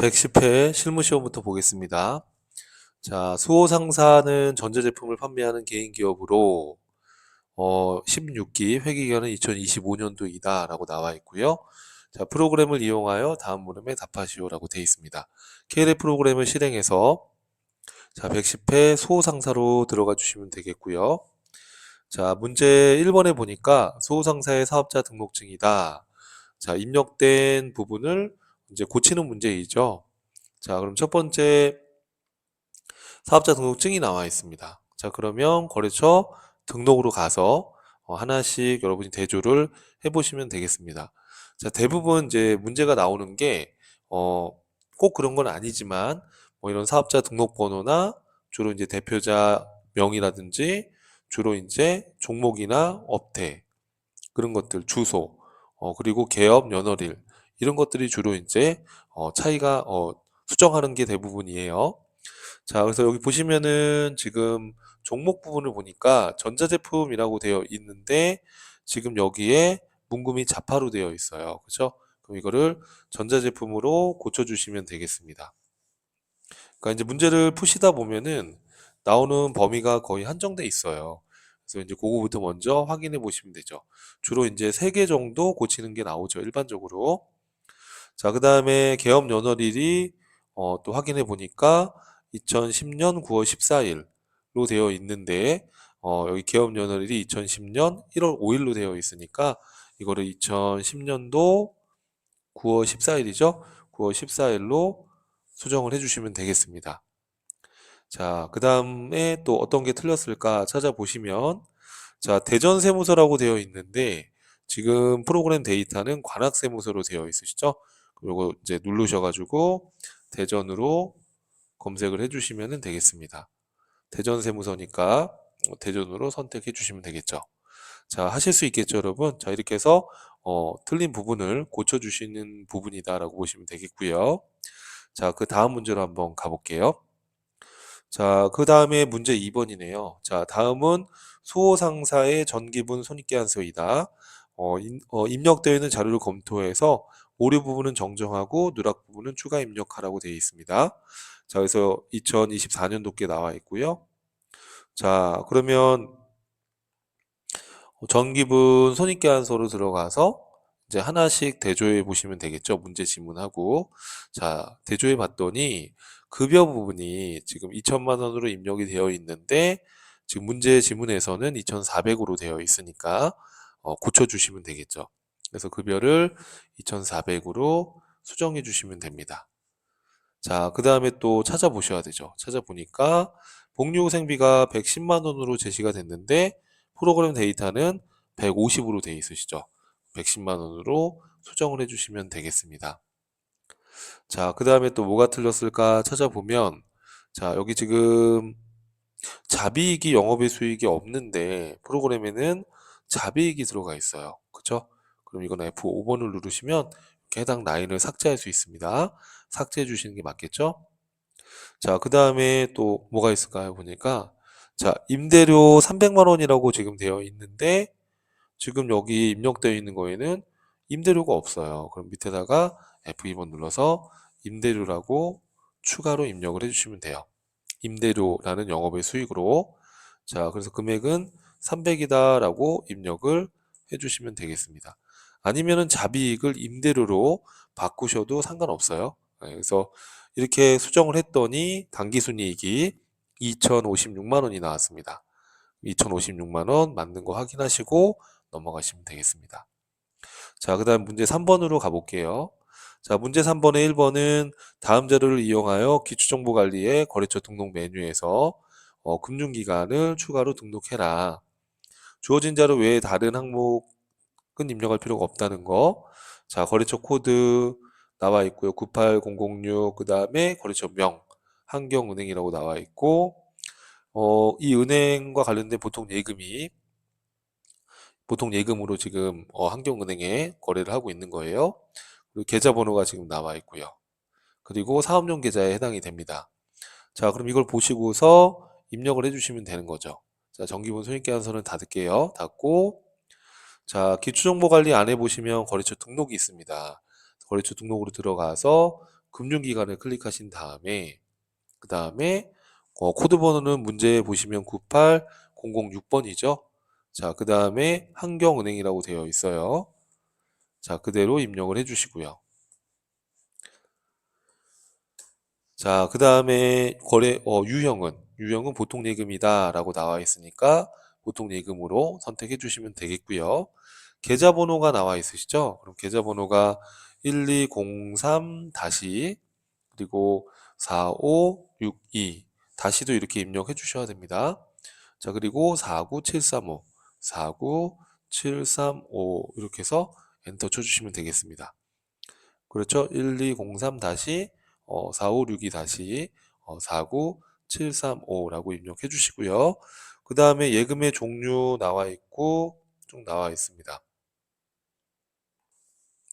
110회 실무시험부터 보겠습니다. 자, 수호상사는 전자제품을 판매하는 개인 기업으로 16기 회계기간은 2025년도이다 라고 나와 있고요. 자, 프로그램을 이용하여 다음 물음에 답하시오라고 되어 있습니다. KLA 프로그램을 실행해서 자, 110회 수호상사로 들어가 주시면 되겠고요. 자, 문제 1번에 보니까 수호상사의 사업자 등록증이다. 자, 입력된 부분을 이제 고치는 문제이죠. 자, 그럼 첫 번째 사업자 등록증이 나와 있습니다. 자, 그러면 거래처 등록으로 가서 하나씩 여러분이 대조를 해보시면 되겠습니다. 자, 대부분 이제 문제가 나오는 게, 꼭 그런 건 아니지만, 뭐 이런 사업자 등록번호나 주로 이제 대표자 명이라든지 주로 이제 종목이나 업태, 그런 것들, 주소, 그리고 개업 연월일, 이런 것들이 주로 이제, 차이가, 수정하는 게 대부분이에요. 자, 그래서 여기 보시면은 지금 종목 부분을 보니까 전자제품이라고 되어 있는데 지금 여기에 문금이 자파로 되어 있어요. 그죠? 그럼 이거를 전자제품으로 고쳐주시면 되겠습니다. 그러니까 이제 문제를 푸시다 보면은 나오는 범위가 거의 한정돼 있어요. 그래서 이제 그거부터 먼저 확인해 보시면 되죠. 주로 이제 3개 정도 고치는 게 나오죠. 일반적으로. 자, 그 다음에 개업 연월일이 또 확인해 보니까 2010년 9월 14일로 되어 있는데 여기 개업 연월일이 2010년 1월 5일로 되어 있으니까 이거를 2010년도 9월 14일이죠. 9월 14일로 수정을 해주시면 되겠습니다. 자, 그 다음에 또 어떤 게 틀렸을까 찾아보시면 자, 대전세무서라고 되어 있는데 지금 프로그램 데이터는 관악세무서로 되어 있으시죠? 그리고 이제 누르셔가지고 대전으로 검색을 해주시면 되겠습니다. 대전세무서니까 대전으로 선택해 주시면 되겠죠. 자, 하실 수 있겠죠, 여러분? 자, 이렇게 해서 틀린 부분을 고쳐주시는 부분이다라고 보시면 되겠고요. 자, 그 다음 문제로 한번 가볼게요. 자, 그 다음에 문제 2번이네요. 자, 다음은 수호상사의 전기분 손익계산서이다. 입력되어 있는 자료를 검토해서 오류 부분은 정정하고 누락 부분은 추가 입력하라고 되어 있습니다. 자, 그래서 2024년도께 나와 있고요. 자, 그러면 전기분 손익계산서로 들어가서 이제 하나씩 대조해 보시면 되겠죠. 문제 지문하고. 자, 대조해 봤더니 급여 부분이 지금 2천만 원으로 입력이 되어 있는데 지금 문제 지문에서는 2,400으로 되어 있으니까 고쳐 주시면 되겠죠. 그래서 급여를 2,400으로 수정해 주시면 됩니다. 자, 그 다음에 또 찾아보셔야 되죠. 찾아보니까 복리후생비가 110만 원으로 제시가 됐는데 프로그램 데이터는 150으로 돼 있으시죠. 110만 원으로 수정을 해주시면 되겠습니다. 자, 그 다음에 또 뭐가 틀렸을까 찾아보면 자, 여기 지금 자비익이 영업의 수익이 없는데 프로그램에는 자비익이 들어가 있어요. 그쵸? 그럼 이건 F5번을 누르시면 이렇게 해당 라인을 삭제할 수 있습니다. 삭제해 주시는 게 맞겠죠? 자, 그 다음에 또 뭐가 있을까요? 보니까 자, 임대료 300만 원이라고 지금 되어 있는데 지금 여기 입력되어 있는 거에는 임대료가 없어요. 그럼 밑에다가 F2번 눌러서 임대료라고 추가로 입력을 해주시면 돼요. 임대료라는 영업의 수익으로 자, 그래서 금액은 300이다 라고 입력을 해주시면 되겠습니다. 아니면은 자비익을 임대료로 바꾸셔도 상관없어요. 네, 그래서 이렇게 수정을 했더니 당기순이익이 2,056만 원이 나왔습니다. 2,056만 원 맞는 거 확인하시고 넘어가시면 되겠습니다. 자, 그 다음 문제 3번으로 가볼게요. 자, 문제 3번의 1번은 다음 자료를 이용하여 기초정보관리의 거래처 등록 메뉴에서 금융기관을 추가로 등록해라. 주어진 자료 외에 다른 항목은 입력할 필요가 없다는 거. 자, 거래처 코드 나와 있고요. 98006, 그 다음에 거래처 명, 한경은행이라고 나와 있고, 이 은행과 관련된 보통 예금으로 지금 한경은행에 거래를 하고 있는 거예요. 그리고 계좌번호가 지금 나와 있고요. 그리고 사업용 계좌에 해당이 됩니다. 자, 그럼 이걸 보시고서 입력을 해주시면 되는 거죠. 자, 정기분 손익계산서는 닫을게요. 닫고, 자, 기초정보관리 안에 보시면 거래처 등록이 있습니다. 거래처 등록으로 들어가서 금융기관을 클릭하신 다음에 그 다음에 코드 번호는 문제에 보시면 98006번이죠. 자, 그 다음에 한경은행이라고 되어 있어요. 자, 그대로 입력을 해주시고요. 자, 그 다음에 유형은 보통예금이다 라고 나와 있으니까 보통예금으로 선택해 주시면 되겠고요. 계좌번호가 나와 있으시죠? 그럼 계좌번호가 1203 그리고 4562 다시도 이렇게 입력해 주셔야 됩니다. 자, 그리고 49735 49735 이렇게 해서 엔터 쳐주시면 되겠습니다. 그렇죠? 1203 4562 49735라고 입력해 주시고요. 그 다음에 예금의 종류 나와 있고 쭉 나와 있습니다.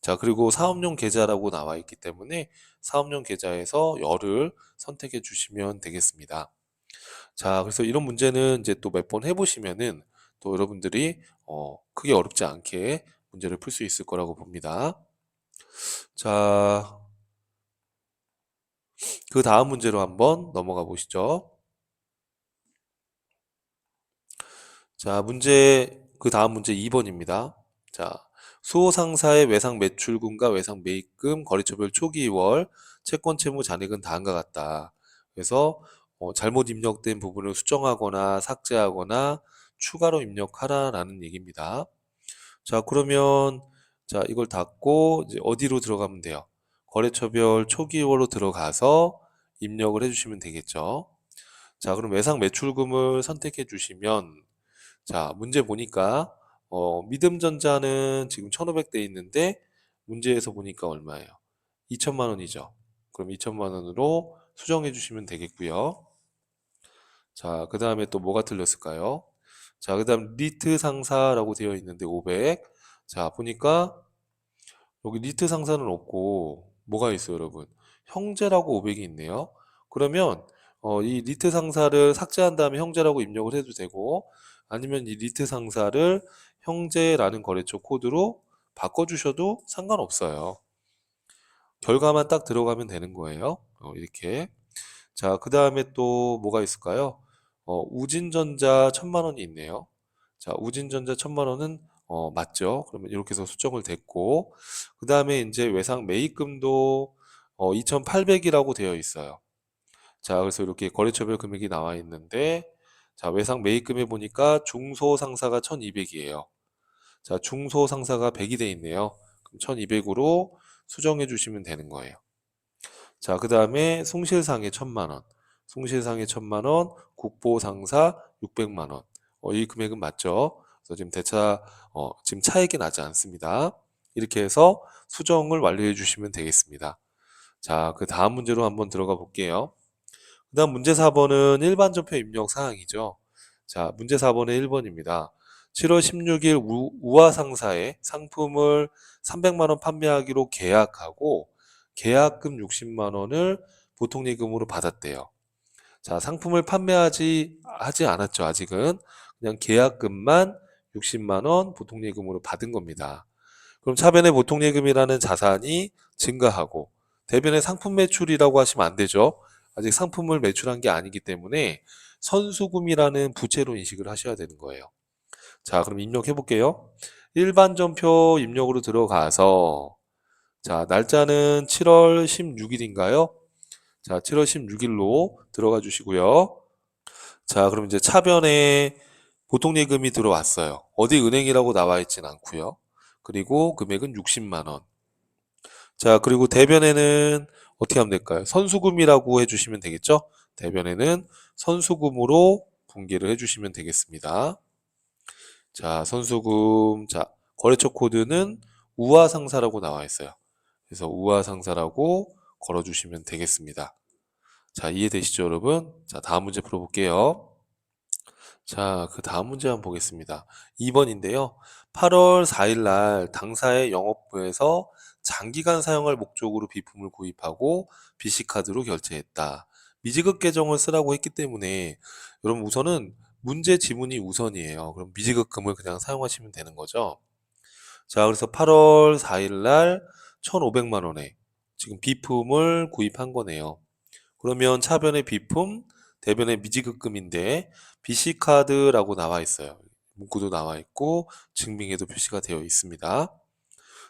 자, 그리고 사업용 계좌라고 나와 있기 때문에 사업용 계좌에서 열을 선택해 주시면 되겠습니다. 자, 그래서 이런 문제는 이제 또 몇 번 해보시면은 또 여러분들이 크게 어렵지 않게 문제를 풀 수 있을 거라고 봅니다. 자, 그 다음 문제로 한번 넘어가 보시죠. 자, 그 다음 문제 2번입니다. 자, 수호 상사의 외상 매출금과 외상 매입금, 거래처별 초기 월, 채권 채무 잔액은 다음과 같다. 그래서 잘못 입력된 부분을 수정하거나 삭제하거나 추가로 입력하라라는 얘기입니다. 자, 그러면 자, 이걸 닫고 이제 어디로 들어가면 돼요? 거래처별 초기월로 들어가서 입력을 해주시면 되겠죠. 자, 그럼 외상 매출금을 선택해 주시면 자, 문제 보니까 믿음전자는 지금 1,500대 있는데 문제에서 보니까 얼마예요? 2천만 원이죠. 그럼 2천만 원으로 수정해 주시면 되겠고요. 자, 그 다음에 또 뭐가 틀렸을까요? 자, 그 다음 리트 상사라고 되어 있는데 500. 자, 보니까 여기 리트 상사는 없고 뭐가 있어요, 여러분? 형제라고 500이 있네요. 그러면 이 리트 상사를 삭제한 다음에 형제라고 입력을 해도 되고 아니면 이 리트 상사를 형제라는 거래처 코드로 바꿔주셔도 상관없어요. 결과만 딱 들어가면 되는 거예요. 이렇게. 자, 그 다음에 또 뭐가 있을까요? 우진전자 1,000만 원이 있네요. 자, 우진전자 1,000만 원은 맞죠? 그러면 이렇게 해서 수정을 됐고, 그 다음에 이제 외상 매입금도 2,800이라고 되어 있어요. 자, 그래서 이렇게 거래처별 금액이 나와 있는데, 자, 외상 매입금에 보니까 중소상사가 1,200이에요. 자, 중소상사가 100이 돼 있네요. 그럼 1,200으로 수정해 주시면 되는 거예요. 자, 그 다음에 숭실상해 1,000만 원, 숭실상해 1,000만 원, 국보상사 600만 원. 이 금액은 맞죠? 그래서 지금 지금 차익이 나지 않습니다. 이렇게 해서 수정을 완료해 주시면 되겠습니다. 자, 그 다음 문제로 한번 들어가 볼게요. 그 다음 문제 4번은 일반 전표 입력 사항이죠. 자, 문제 4번의 1번입니다. 7월 16일 우화 상사에 상품을 300만 원 판매하기로 계약하고 계약금 60만 원을 보통예금으로 받았대요. 자, 상품을 하지 않았죠, 아직은. 그냥 계약금만 60만 원 보통예금으로 받은 겁니다. 그럼 차변의 보통예금이라는 자산이 증가하고 대변의 상품 매출이라고 하시면 안 되죠. 아직 상품을 매출한 게 아니기 때문에 선수금이라는 부채로 인식을 하셔야 되는 거예요. 자, 그럼 입력해 볼게요. 일반 전표 입력으로 들어가서 자, 날짜는 7월 16일인가요? 자, 7월 16일로 들어가 주시고요. 자, 그럼 이제 차변에 보통예금이 들어왔어요. 어디 은행이라고 나와 있진 않고요. 그리고 금액은 60만 원. 자, 그리고 대변에는 어떻게 하면 될까요? 선수금이라고 해주시면 되겠죠? 대변에는 선수금으로 분기를 해주시면 되겠습니다. 자, 선수금. 자, 거래처 코드는 우화상사라고 나와 있어요. 그래서 우화상사라고 걸어주시면 되겠습니다. 자, 이해되시죠, 여러분? 자, 다음 문제 풀어볼게요. 자, 그 다음 문제 한번 보겠습니다. 2번인데요. 8월 4일 날 당사의 영업부에서 장기간 사용할 목적으로 비품을 구입하고 BC카드로 결제했다. 미지급 계정을 쓰라고 했기 때문에 여러분 우선은 문제 지문이 우선이에요. 그럼 미지급금을 그냥 사용하시면 되는 거죠. 자, 그래서 8월 4일 날 1,500만 원에 지금 비품을 구입한 거네요. 그러면 차변의 비품, 대변의 미지급금인데 BC카드라고 나와 있어요. 문구도 나와 있고 증빙에도 표시가 되어 있습니다.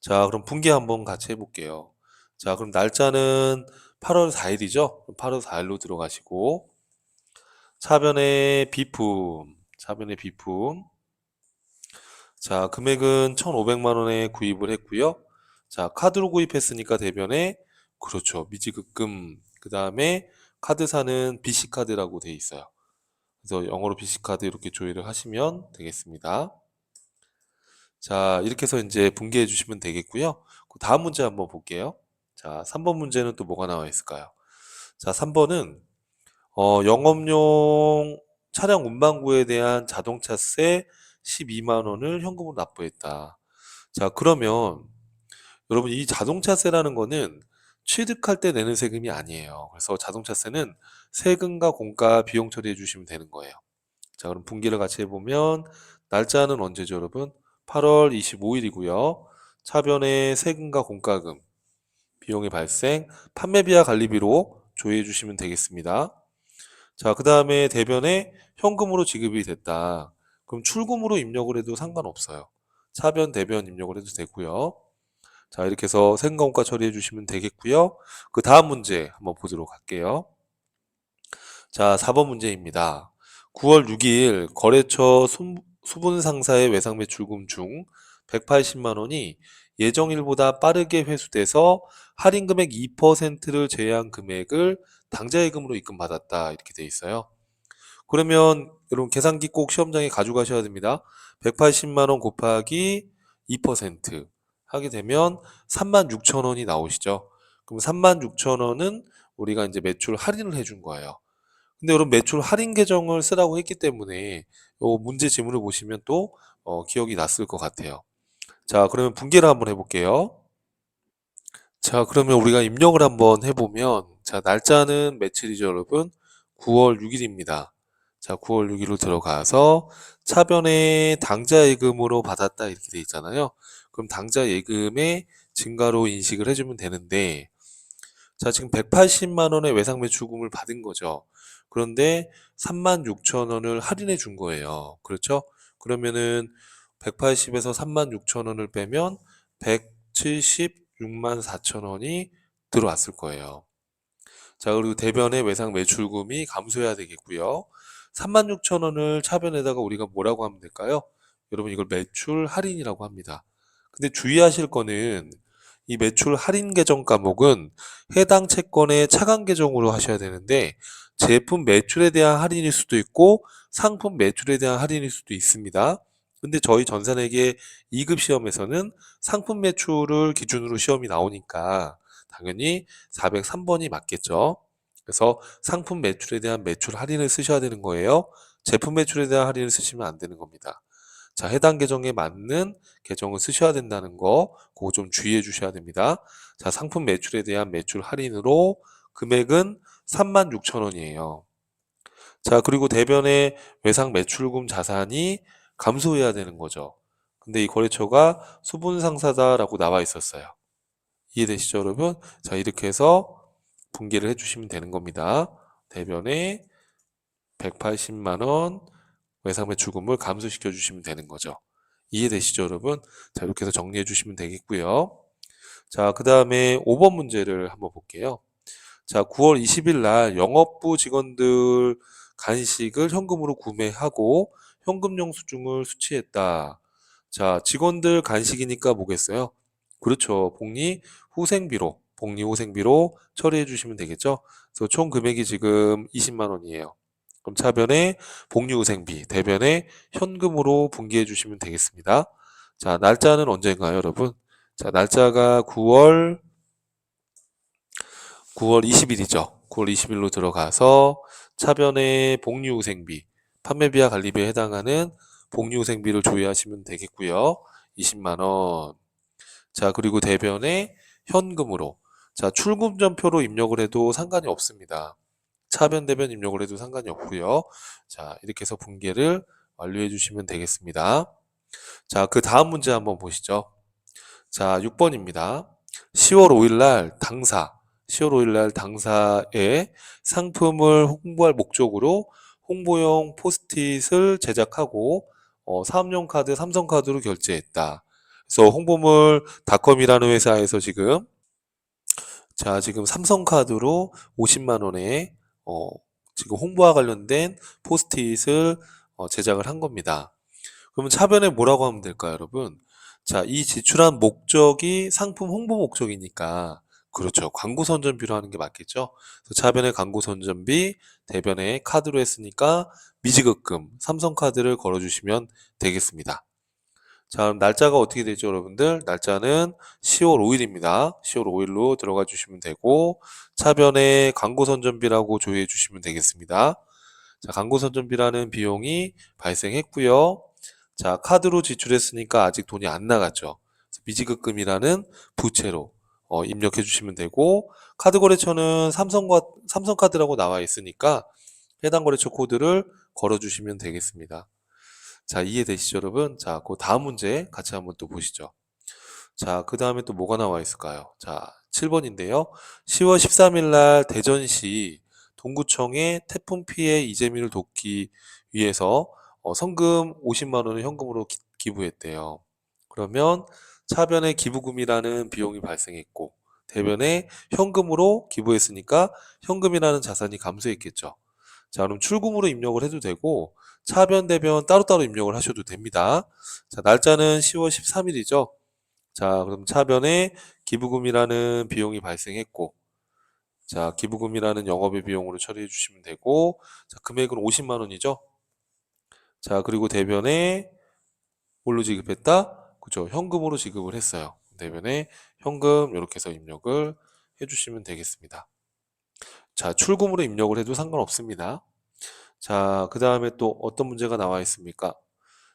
자, 그럼 분기 한번 같이 해볼게요. 자, 그럼 날짜는 8월 4일이죠? 8월 4일로 들어가시고 차변의 비품. 자, 금액은 1,500만 원에 구입을 했고요. 자, 카드로 구입했으니까 대변에 그렇죠. 미지급금. 그 다음에 카드사는 BC카드라고 돼 있어요. 그래서 영어로 BC카드 이렇게 조회를 하시면 되겠습니다. 자, 이렇게 해서 이제 분개해 주시면 되겠고요. 그 다음 문제 한번 볼게요. 자, 3번 문제는 또 뭐가 나와 있을까요? 자, 3번은 영업용 차량 운반구에 대한 자동차세 12만 원을 현금으로 납부했다. 자, 그러면 여러분 이 자동차세라는 거는 취득할 때 내는 세금이 아니에요. 그래서 자동차세는 세금과 공과 비용 처리해 주시면 되는 거예요. 자, 그럼 분기를 같이 해보면 날짜는 언제죠, 여러분? 8월 25일이고요. 차변의 세금과 공과금, 비용의 발생, 판매비와 관리비로 조회해 주시면 되겠습니다. 자, 그 다음에 대변에 현금으로 지급이 됐다. 그럼 출금으로 입력을 해도 상관없어요. 차변, 대변 입력을 해도 되고요. 자, 이렇게 해서 세금과 공과 처리해 주시면 되겠고요. 그 다음 문제 한번 보도록 할게요. 자, 4번 문제입니다. 9월 6일 거래처 수분 상사의 외상 매출금 중 180만 원이 예정일보다 빠르게 회수돼서 할인 금액 2%를 제외한 금액을 당좌예금으로 입금받았다. 이렇게 돼 있어요. 그러면 여러분 계산기 꼭 시험장에 가져가셔야 됩니다. 180만 원 곱하기 2% 하게 되면 36,000원이 나오시죠. 그럼 36,000원은 우리가 이제 매출 할인을 해준 거예요. 근데 여러분 매출 할인 계정을 쓰라고 했기 때문에 요 문제 지문을 보시면 또 기억이 났을 것 같아요. 자, 그러면 분개를 한번 해볼게요. 자, 그러면 우리가 입력을 한번 해보면 자, 날짜는 며칠이죠, 여러분? 9월 6일입니다. 자, 9월 6일로 들어가서 차변에 당좌 예금으로 받았다 이렇게 돼 있잖아요. 그럼 당좌 예금의 증가로 인식을 해주면 되는데 자, 지금 180만 원의 외상 매출금을 받은 거죠. 그런데 36,000원을 할인해 준 거예요. 그렇죠? 그러면은 180에서 36,000원을 빼면 176만 4천 원이 들어왔을 거예요. 자, 그리고 대변의 외상 매출금이 감소해야 되겠고요. 36,000원을 차변에다가 우리가 뭐라고 하면 될까요? 여러분 이걸 매출 할인이라고 합니다. 근데 주의하실 거는 이 매출 할인 계정 과목은 해당 채권의 차감 계정으로 하셔야 되는데 제품 매출에 대한 할인일 수도 있고 상품 매출에 대한 할인일 수도 있습니다. 근데 저희 전산회계 2급 시험에서는 상품 매출을 기준으로 시험이 나오니까 당연히 403번이 맞겠죠. 그래서 상품 매출에 대한 매출 할인을 쓰셔야 되는 거예요. 제품 매출에 대한 할인을 쓰시면 안 되는 겁니다. 자, 해당 계정에 맞는 계정을 쓰셔야 된다는 거, 그거 좀 주의해 주셔야 됩니다. 자, 상품 매출에 대한 매출 할인으로 금액은 36,000원이에요. 자, 그리고 대변의 외상 매출금 자산이 감소해야 되는 거죠. 근데 이 거래처가 수분 상사다라고 나와 있었어요. 이해되시죠, 여러분? 자, 이렇게 해서 분개를 해주시면 되는 겁니다. 대변에 180만 원 외상 매출금을 감소시켜 주시면 되는 거죠. 이해되시죠, 여러분? 자, 이렇게 해서 정리해 주시면 되겠고요. 자, 그 다음에 5번 문제를 한번 볼게요. 자, 9월 20일 날 영업부 직원들 간식을 현금으로 구매하고 현금 영수증을 수취했다. 자, 직원들 간식이니까 뭐겠어요? 그렇죠. 복리 후생비로 처리해 주시면 되겠죠. 그래서 총 금액이 지금 20만 원이에요. 그럼 차변에 복리 후생비, 대변에 현금으로 분기해 주시면 되겠습니다. 자, 날짜는 언제인가요, 여러분? 자, 날짜가 9월 20일이죠. 9월 20일로 들어가서 차변의 복리후생비, 판매비와 관리비에 해당하는 복리후생비를 조회하시면 되겠고요. 20만 원. 자, 그리고 대변에 현금으로. 자, 출금전표로 입력을 해도 상관이 없습니다. 차변, 대변 입력을 해도 상관이 없고요. 자, 이렇게 해서 분계를 완료해 주시면 되겠습니다. 자, 그 다음 문제 한번 보시죠. 자, 6번입니다. 10월 5일 날 당사, 10월 5일 날 당사에 상품을 홍보할 목적으로 홍보용 포스트잇을 제작하고 사업용 카드 삼성카드로 결제했다. 그래서 홍보물 닷컴이라는 회사에서 지금 삼성카드로 50만 원에 지금 홍보와 관련된 포스트잇을 제작을 한 겁니다. 그러면 차변에 뭐라고 하면 될까요, 여러분? 자, 이 지출한 목적이 상품 홍보 목적이니까, 그렇죠. 광고 선전비로 하는 게 맞겠죠? 그래서 차변에 광고 선전비, 대변에 카드로 했으니까 미지급금, 삼성카드를 걸어주시면 되겠습니다. 자, 그럼 날짜가 어떻게 되죠, 여러분들? 날짜는 10월 5일입니다. 10월 5일로 들어가 주시면 되고, 차변에 광고 선전비라고 조회해 주시면 되겠습니다. 자, 광고 선전비라는 비용이 발생했고요. 자, 카드로 지출했으니까 아직 돈이 안 나갔죠. 그래서 미지급금이라는 부채로 입력해 주시면 되고, 카드 거래처는 삼성카드라고 나와 있으니까 해당 거래처 코드를 걸어 주시면 되겠습니다. 자, 이해되시죠, 여러분? 자, 그 다음 문제 같이 한번 또 보시죠. 자, 그 다음에 또 뭐가 나와 있을까요? 자, 7번인데요. 10월 13일 날 대전시 동구청에 태풍 피해 이재민을 돕기 위해서 성금 50만 원을 현금으로 기부했대요. 그러면 차변에 기부금이라는 비용이 발생했고, 대변에 현금으로 기부했으니까 현금이라는 자산이 감소했겠죠. 자, 그럼 출금으로 입력을 해도 되고, 차변, 대변 따로따로 입력을 하셔도 됩니다. 자, 날짜는 10월 13일이죠. 자, 그럼 차변에 기부금이라는 비용이 발생했고, 자, 기부금이라는 영업의 비용으로 처리해 주시면 되고, 자, 금액은 50만 원이죠. 자, 그리고 대변에 뭘로 지급했다? 그죠? 현금으로 지급을 했어요. 대변에 현금 이렇게 해서 입력을 해주시면 되겠습니다. 자, 출금으로 입력을 해도 상관없습니다. 자, 그 다음에 또 어떤 문제가 나와 있습니까?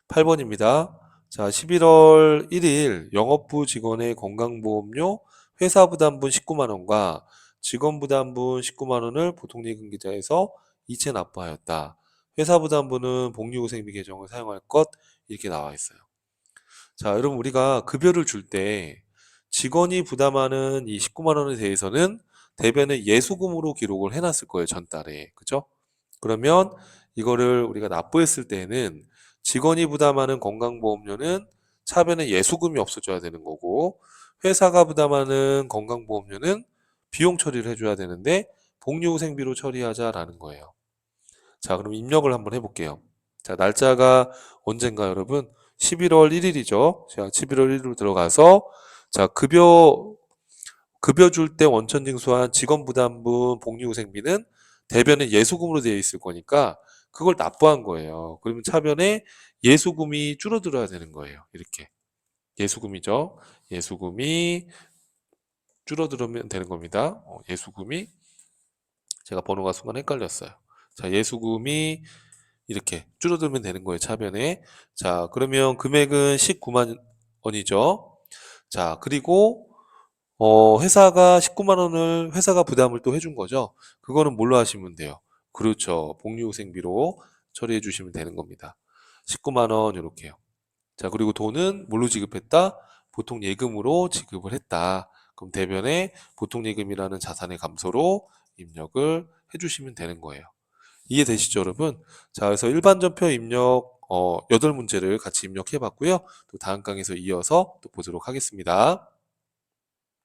8번입니다. 자, 11월 1일 영업부 직원의 건강보험료 회사 부담분 19만 원과 직원 부담분 19만 원을 보통예금 계좌에서 이체 납부하였다. 회사 부담분은 복리후생비 계정을 사용할 것 이렇게 나와 있어요. 자, 여러분 우리가 급여를 줄 때 직원이 부담하는 이 19만 원에 대해서는 대변에 예수금으로 기록을 해놨을 거예요, 전달에. 그죠? 그러면 이거를 우리가 납부했을 때는 직원이 부담하는 건강보험료는 차변에 예수금이 없어져야 되는 거고, 회사가 부담하는 건강보험료는 비용 처리를 해줘야 되는데 복리후생비로 처리하자라는 거예요. 자, 그럼 입력을 한번 해볼게요. 자, 날짜가 언젠가 여러분? 11월 1일이죠. 자, 11월 1일로 들어가서 자, 급여 줄 때 원천 징수한 직원 부담분 복리후생비는 대변에 예수금으로 되어 있을 거니까 그걸 납부한 거예요. 그러면 차변에 예수금이 줄어들어야 되는 거예요. 이렇게. 예수금이죠. 예수금이 줄어들면 되는 겁니다. 예수금이 제가 번호가 순간 헷갈렸어요. 자, 예수금이 이렇게 줄어들면 되는 거예요, 차변에. 자, 그러면 금액은 19만 원이죠. 자, 그리고 회사가 19만 원을 회사가 부담을 또 해준 거죠. 그거는 뭘로 하시면 돼요? 그렇죠. 복리후생비로 처리해 주시면 되는 겁니다. 19만 원 이렇게요. 자, 그리고 돈은 뭘로 지급했다? 보통 예금으로 지급을 했다. 그럼 대변에 보통 예금이라는 자산의 감소로 입력을 해주시면 되는 거예요. 이해되시죠, 여러분? 자, 그래서 일반전표 입력 8문제를 같이 입력해 봤고요. 또 다음 강에서 이어서 또 보도록 하겠습니다.